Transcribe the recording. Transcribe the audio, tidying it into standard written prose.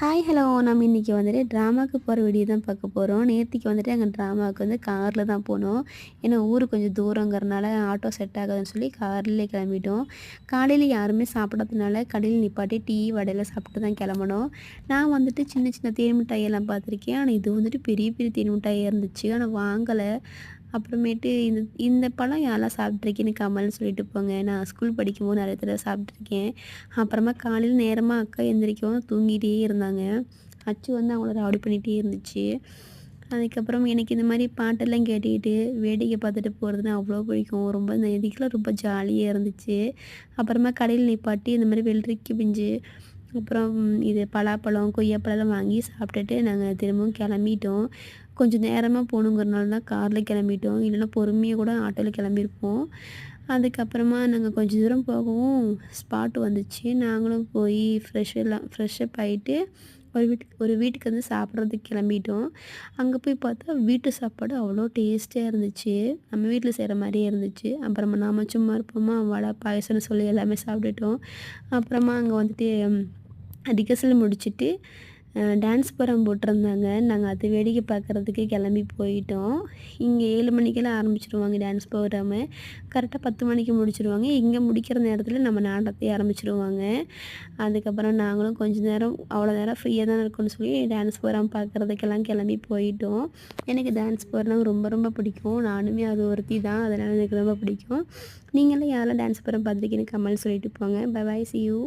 Hi hello நம்ம இன்றைக்கி வந்துட்டு ட்ராமாவுக்கு போகிற வீடியோ தான் பார்க்க போகிறோம். நேத்திக்கு வந்துட்டு எங்கள் ட்ராமாவுக்கு வந்து காரில் தான் போனோம். ஏன்னா ஊர் கொஞ்சம் தூரங்கிறனால ஆட்டோ செட் ஆகாதுன்னு சொல்லி கார்லேயே கிளம்பிட்டோம். காலையில் யாருமே சாப்பிடாததுனால கடையில் நிப்பாட்டி டீ வடையில் சாப்பிட்டு தான் கிளம்பணும். நான் வந்துட்டு சின்ன சின்ன தேன் மிட்டாயெல்லாம் பார்த்துருக்கேன். ஆனால் இது வந்துட்டு பெரிய பெரிய தேன் மிட்டாயாக இருந்துச்சு. ஆனால் வாங்கலை. அப்புறமேட்டு இந்த இந்த பழம் யாரெல்லாம் சாப்பிட்ருக்கேன்னு கமல்னு சொல்லிட்டு போங்க. நான் ஸ்கூல் படிக்கும்போது நிறைய தடவை சாப்பிட்ருக்கேன். அப்புறமா காலையில் நேரமாக அக்கா எந்திரிக்கவும் தூங்கிட்டே இருந்தாங்க. அச்சு வந்து அவங்கள ராவடி பண்ணிகிட்டே இருந்துச்சு. அதுக்கப்புறம் எனக்கு இந்த மாதிரி பாட்டெல்லாம் கேட்டுக்கிட்டு வேடிக்கை பார்த்துட்டு போகிறதுனா அவ்வளோ பிடிக்கும். ரொம்ப இந்த இதுக்கெலாம் ரொம்ப ஜாலியாக இருந்துச்சு. அப்புறமா கடையில் நிப்பாட்டி இந்த மாதிரி வெள்ளரிக்கை பிஞ்சு, அப்புறம் இது பலாப்பழம், கொய்யாப்பழம்லாம் வாங்கி சாப்பிட்டுட்டு நாங்கள் திரும்பவும் கிளம்பிட்டோம். கொஞ்சம் நேரமாக போகணுங்கிறனால தான் காரில் கிளம்பிட்டோம். இல்லைன்னா பொறுமையாக கூட ஆட்டோவில் கிளம்பியிருப்போம். அதுக்கப்புறமா நாங்கள் கொஞ்சம் தூரம் போகவும் ஸ்பாட் வந்துச்சு. நாங்களும் போய் ஃப்ரெஷ்ஷப் ஆகிட்டு ஒரு வீட்டுக்கு வந்து சாப்பிட்றதுக்கு கிளம்பிட்டோம். அங்கே போய் பார்த்தா வீட்டு சாப்பாடு அவ்வளோ டேஸ்ட்டாக இருந்துச்சு. நம்ம வீட்டில் செய்கிற மாதிரியே இருந்துச்சு. அப்புறமா நாம சும்மா இருப்போமா, வடை பாயசம்னு சொல்லி எல்லாமே சாப்பிட்டுட்டோம். அப்புறமா அங்கே வந்துட்டு ரிகர்சல் முடிச்சுட்டு டான்ஸ் ப்ரோகிராம் போட்டிருந்தாங்க. நாங்கள் அது வேடிக்கை பார்க்குறதுக்கு கிளம்பி போயிட்டோம். இங்கே 7 மணிக்கெல்லாம் ஆரம்பிச்சுருவாங்க டான்ஸ் ப்ரோகிராமு. கரெக்டாக 10 மணிக்கு முடிச்சுருவாங்க. இங்கே முடிக்கிற நேரத்தில் நம்ம நாடகத்தையே ஆரம்பிச்சுருவாங்க. அதுக்கப்புறம் நாங்களும் கொஞ்சம் நேரம் அவ்வளோ நேரம் ஃப்ரீயாக தான் இருக்கும்னு சொல்லி டான்ஸ் ப்ரோகிராம் பார்க்குறதுக்கெல்லாம் கிளம்பி போயிட்டோம். எனக்கு டான்ஸ் ப்ரோகிராம் ரொம்ப ரொம்ப பிடிக்கும். நானுமே அது ஒருத்தி தான். அதனால் எனக்கு ரொம்ப பிடிக்கும். நீங்களும் யாரெல்லாம் டான்ஸ் ப்ரோகிராம் பார்த்துருக்கீங்கன்னு கமெண்ட் சொல்லிட்டு போங்க. Bye bye, C you.